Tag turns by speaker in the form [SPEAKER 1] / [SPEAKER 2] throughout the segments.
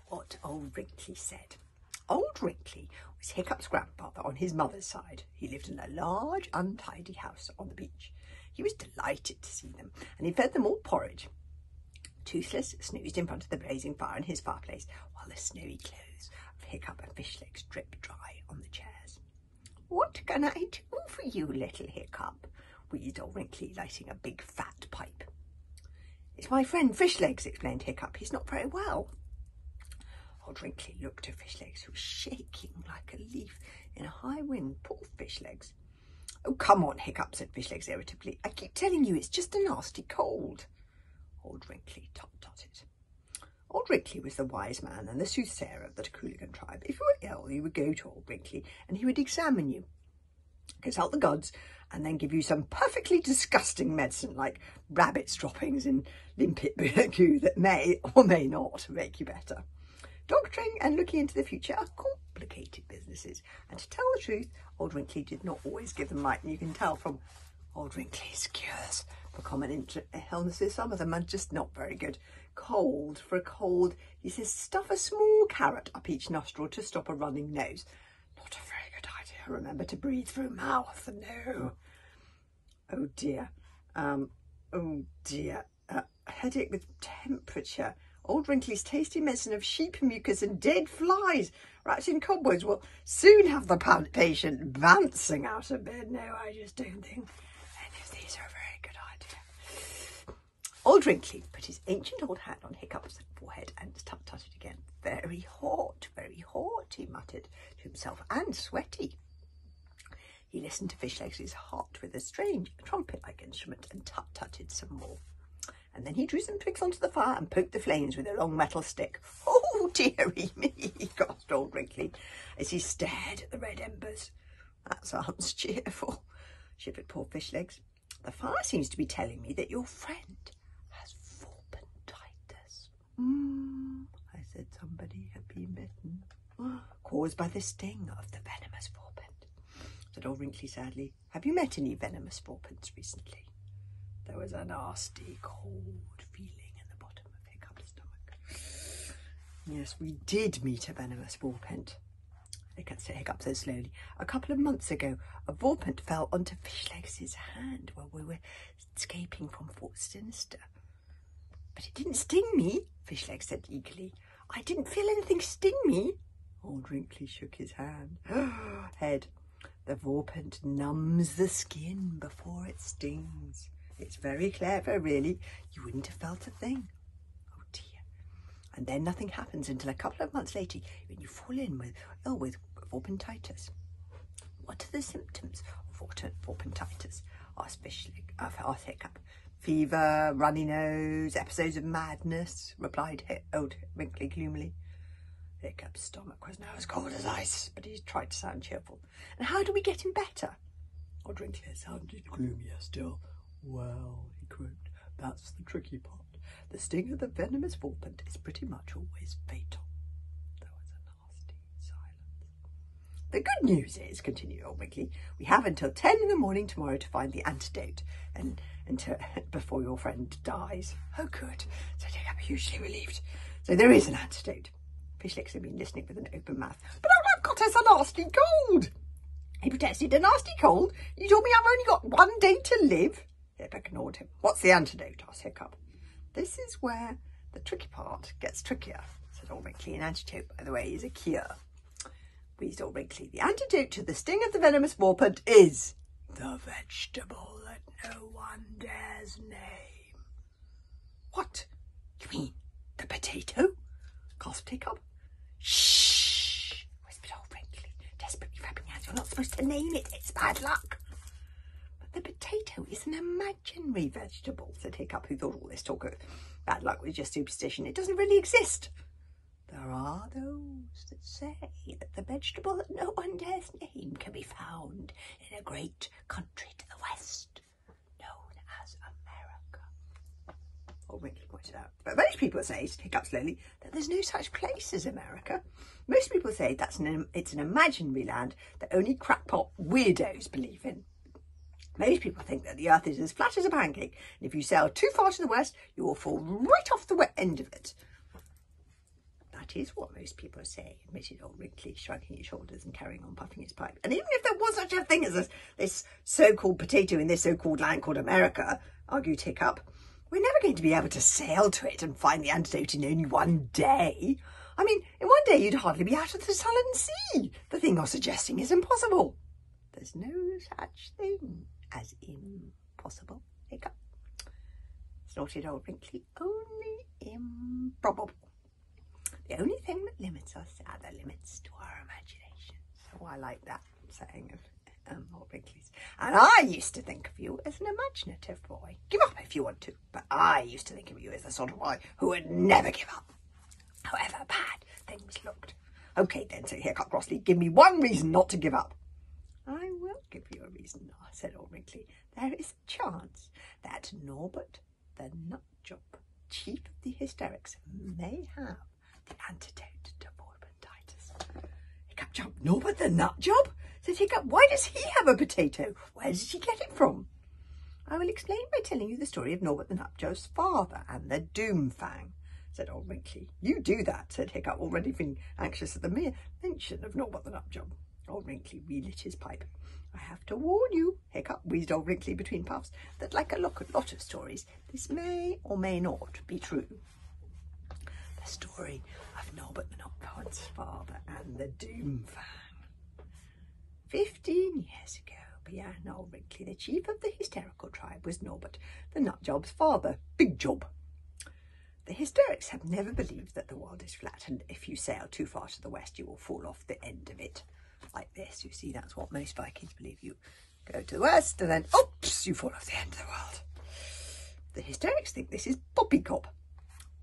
[SPEAKER 1] what old Wrinkly said. Old Wrinkly was Hiccup's grandfather on his mother's side. He lived in a large, untidy house on the beach. He was delighted to see them, and he fed them all porridge. Toothless snoozed in front of the blazing fire in his fireplace, while the snowy clothes of Hiccup and Fishlegs dripped dry on the chairs. "What can I do for you, little Hiccup?" wheezed old Wrinkly, lighting a big fat pipe. "It's my friend Fishlegs," explained Hiccup. "He's not very well." Old Wrinkly looked at Fishlegs, who was shaking like a leaf in a high wind. Poor Fishlegs. "Oh, come on, Hiccup," said Fishlegs irritably. "I keep telling you it's just a nasty cold." Old Wrinkly tut-tutted. Old Wrinkly was the wise man and the soothsayer of the Cooligan tribe. If you were ill, you would go to Old Wrinkly and he would examine you, consult the gods, and then give you some perfectly disgusting medicine like rabbit's droppings and limpet goo that may or may not make you better. Doctoring and looking into the future are complicated businesses, and to tell the truth, Old Wrinkly did not always give them right, and you can tell from Old Wrinkly's cures for common illnesses. Some of them are just not very good. For a cold, he says stuff a small carrot up each nostril to stop a running nose. Not a very good idea. Remember to breathe through mouth. No. Oh dear. Headache with temperature. Old Wrinkly's tasty medicine of sheep mucus and dead flies wrapped in cobwebs will soon have the patient bouncing out of bed. No, I just don't think any of these are a very good idea. Old Wrinkly put his ancient old hand on Hiccup's forehead and tut-tutted again. Very hot, he muttered to himself, and sweaty. He listened to Fishlegs' heart with a strange trumpet-like instrument and tut-tutted some more. And then he drew some twigs onto the fire and poked the flames with a long metal stick. "Oh, dearie me," gasped Old Wrinkly as he stared at the red embers. "That sounds cheerful," shivered poor Fishlegs. "The fire seems to be telling me that your friend has Vorpentitis." I said somebody had been bitten. "Caused by the sting of the venomous Vorpent," said Old Wrinkly sadly. "Have you met any venomous Vorpents recently?" There was a nasty cold feeling in the bottom of Hiccup's stomach. "Yes, we did meet a venomous Vorpent," Hiccup said slowly. "A couple of months ago, a Vorpent fell onto Fishlegs' hand while we were escaping from Fort Sinister." "But it didn't sting me," Fishlegs said eagerly. "I didn't feel anything sting me." Old Wrinkly shook his head. "The Vorpent numbs the skin before it stings. It's very clever, really. You wouldn't have felt a thing." "Oh dear." "And then nothing happens until a couple of months later when you fall ill with Vorpentitis." "What are the symptoms of Vorpentitis?" asked Hiccup. "Fever, runny nose, episodes of madness," replied Old Wrinkly gloomily. Hiccup's stomach was now as cold as ice, but he tried to sound cheerful. "And how do we get him better?" Old Wrinkly sounded gloomier still. "Well," he croaked, "that's the tricky part. The sting of the venomous Vorpent is pretty much always fatal." There was a nasty silence. "The good news is," continued Old Wrinkly, "we have until 10 in the morning tomorrow to find the antidote and before your friend dies." "Oh, good," said Hiccup, hugely relieved. "So there is an antidote." Fishlegs had been listening with an open mouth. "But I've got us a nasty cold," he protested. "A nasty cold? You told me I've only got 1 day to live." Hiccup ignored him. "What's the antidote?" asked Hiccup. "This is where the tricky part gets trickier," said Old Wrinkly. "An antidote, by the way, is a cure," wheezed Old Wrinkly. "The antidote to the sting of the venomous Vorpent is the vegetable that no one dares name." "What? You mean the potato?" gasped Hiccup. "Shh!" whispered Old Wrinkly, desperately rubbing hands. "You're not supposed to name it. It's bad luck." "The potato is an imaginary vegetable," said Hiccup, who thought all this talk of bad luck was just superstition. "It doesn't really exist." "There are those that say that the vegetable that no one dares name can be found in a great country to the west, known as America," Old Wrinkly pointed out. "But most people say," said Hiccup slowly, "that there's no such place as America. Most people say it's an imaginary land that only crackpot weirdos believe in. Most people think that the earth is as flat as a pancake, and if you sail too far to the west, you will fall right off the wet end of it." "That That is what most people say, admitted old Wrinkly, shrugging his shoulders and carrying on puffing his pipe. And even if there was such a thing as this so-called potato in this so-called land called America, argued Hiccup, we're never going to be able to sail to it and find the antidote in only one day. I mean, in one day you'd hardly be out of the Sullen Sea. The thing you're suggesting is impossible. There's no such thing as impossible, Hiccup, snorted old Wrinkly. Only improbable. The only thing that limits us are the limits to our imagination. Oh, I like that saying of old Wrinkly's. And I used to think of you as an imaginative boy. Give up if you want to, but I used to think of you as the sort of boy who would never give up, however bad things looked. Okay then, said Hiccup crossly, give me one reason not to give up. I will give you a reason, said old Wrinkly. There is a chance that Norbert the Nutjob, chief of the hysterics, may have the antidote to Borbonditis. Hiccup jumped. Norbert the Nutjob? Said Hiccup. Why does he have a potato? Where did he get it from? I will explain by telling you the story of Norbert the Nutjob's father and the Doomfang, said old Wrinkly. You do that, said Hiccup, already feeling anxious at the mere mention of Norbert the Nutjob. Old Wrinkly relit his pipe. I have to warn you, Hiccup, wheezed old Wrinkly between puffs, that like a lot of stories, this may or may not be true. The story of Norbert the Nutjob's father and the Doomfang. 15 years ago, began old Wrinkly, the chief of the hysterical tribe was Norbert the Nutjob's father, Big Job. The hysterics have never believed that the world is flat, and if you sail too far to the west, you will fall off the end of it. Like this, you see, that's what most Vikings believe. You go to the west and then, oops, you fall off the end of the world. The hysterics think this is poppycock.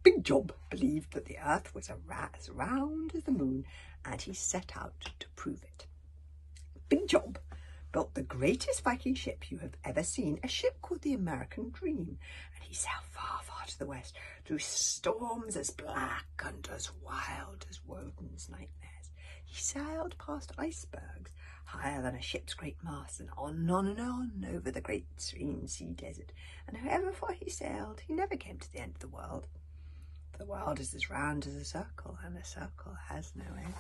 [SPEAKER 1] Big Job believed that the earth was as round as the moon, and he set out to prove it. Big Job built the greatest Viking ship you have ever seen, a ship called the American Dream, and he sailed far, far to the west through storms as black and as wild as Woden's nightmares. He sailed past icebergs higher than a ship's great mast, and on over the great serene sea desert. And however far he sailed, he never came to the end of the world. The world is as round as a circle, and a circle has no end.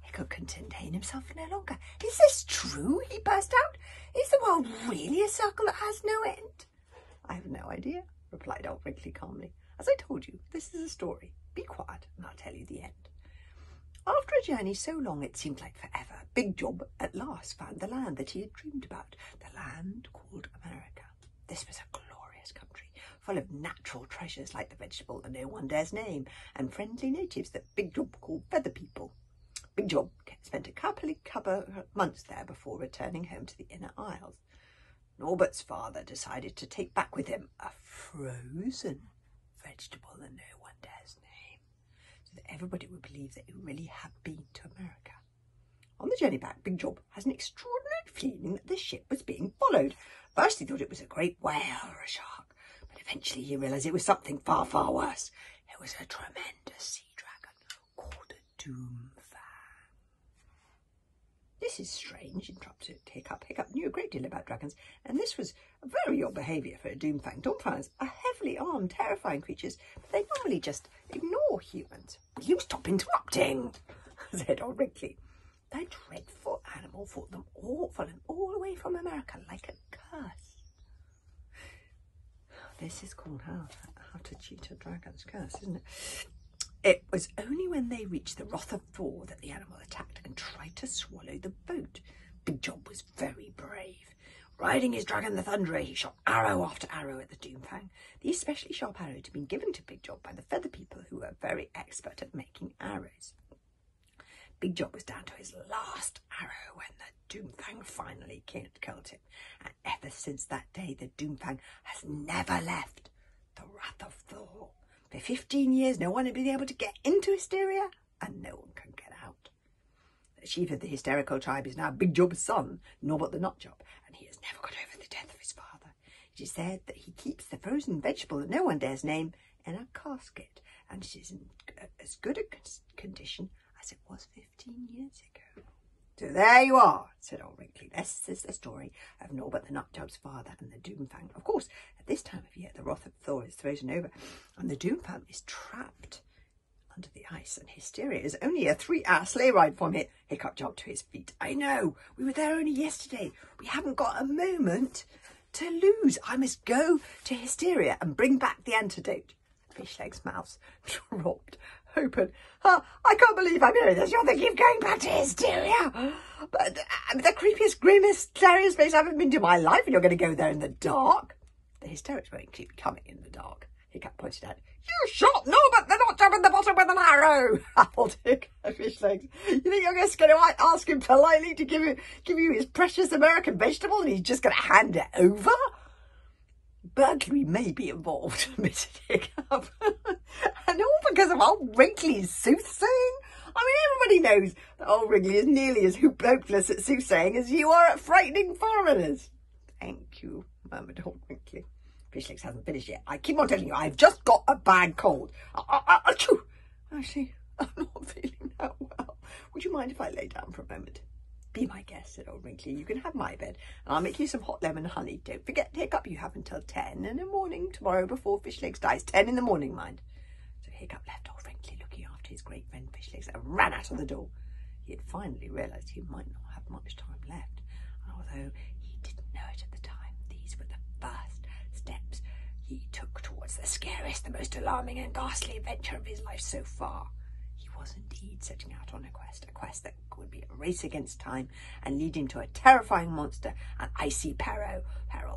[SPEAKER 1] He could contain himself no longer. Is this true? He burst out. Is the world really a circle that has no end? I have no idea, replied old Wrinkly calmly. As I told you, this is a story. Be quiet, and I'll tell you the end. After a journey so long it seemed like forever, Big Job at last found the land that he had dreamed about, the land called America. This was a glorious country, full of natural treasures like the vegetable that no one dares name, and friendly natives that Big Job called Feather People. Big Job spent a couple of months there before returning home to the Inner Isles. Norbert's father decided to take back with him a frozen vegetable that no one dares name, so that everybody would believe that he really had been to America. On the journey back, Big Job has an extraordinary feeling that the ship was being followed. First he thought it was a great whale or a shark, but eventually he realised it was something far, far worse. It was a tremendous sea dragon called a Doomfang. This is strange, interrupted Hiccup. Hiccup knew a great deal about dragons, and this was very odd behaviour for a Doomfang. Doomfangs are heavily armed, terrifying creatures, but they normally just ignore humans. Will you stop interrupting? Said old Wrinkly. That dreadful animal followed them all the way from America like a curse. This is called how to cheat a dragon's curse, isn't it? It was only when they reached the Wrath of Thor that the animal attacked and tried to swallow the boat. Big Job was very brave. Riding his dragon the Thunderer, he shot arrow after arrow at the Doomfang. These specially sharp arrows had been given to Big Job by the Feather People, who were very expert at making arrows. Big Job was down to his last arrow when the Doomfang finally killed him. And ever since that day, the Doomfang has never left the Wrath of Thor. For 15 years, no one had been able to get into Hysteria, and no one can get out. The chief of the hysterical tribe is now Big Job's son, Norbert the Nutjob, and he has never got over the death of his father. It is said that he keeps the frozen vegetable that no one dares name in a casket, and it is in as good a condition as it was 15 years ago. So there you are, said old Wrinkly. This is the story of Norbert the Nutjob's father and the Doomfang. Of course, at this time of year, the Wrath of Thor is frozen over, and the Doomfang is trapped under the ice, and Hysteria is only a 3-hour sleigh ride from it. Hiccup jumped to his feet. I know, we were there only yesterday. We haven't got a moment to lose. I must go to Hysteria and bring back the antidote. Fishleg's mouth dropped open. I can't believe I'm hearing this. You're thinking of going back to Hysteria? But the creepiest, grimmest, scariest place I've ever been to in my life, and you're going to go there in the dark? The hysterics won't keep coming in the dark. Hiccup pointed out. You shot! No, but they're not jumping the bottom with an arrow! Howled Hiccup Fishlegs. You think you're just going to ask him politely to give you his precious American vegetable and he's just going to hand it over? Burglary may be involved, admitted Hiccup. And all because of old Wrinkly's soothsaying? I mean, everybody knows that old Wrinkly is nearly as hopeless at soothsaying as you are at frightening foreigners. Thank you, murmured old Wrinkly. Fishlegs hasn't finished yet. I keep on telling you, I've just got a bad cold. Achoo! Actually, I'm not feeling that well. Would you mind if I lay down for a moment? Be my guest, said old Wrinkly. You can have my bed, and I'll make you some hot lemon honey. Don't forget, Hiccup, you have until 10 in the morning tomorrow before Fishlegs dies. 10 in the morning, mind. So Hiccup left old Wrinkly looking after his great friend Fishlegs and ran out of the door. He had finally realised he might not have much time left, and although he didn't know it at the time, these were the first steps he took towards the scariest, the most alarming and ghastly adventure of his life so far. He was indeed setting out on a quest that would be a race against time and lead him to a terrifying monster, an icy peril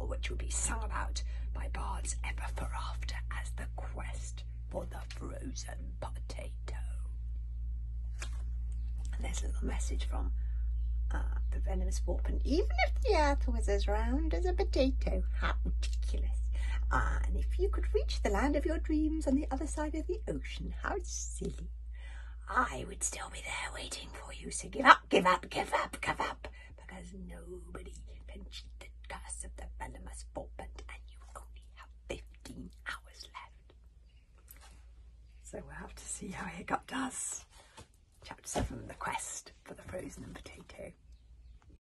[SPEAKER 1] which would be sung about by bards ever for after as the quest for the frozen potato. And there's a little message from the venomous Warpen. Even if the earth was as round as a potato, how ridiculous. And if you could reach the land of your dreams on the other side of the ocean, how silly. I would still be there waiting for you, so give up, give up, give up, give up, because nobody can cheat the curse of the venomous Warpen, and you only have 15 hours left. So we'll have to see how Hiccup does. Chapter 7, The Quest for the Frozen Potato.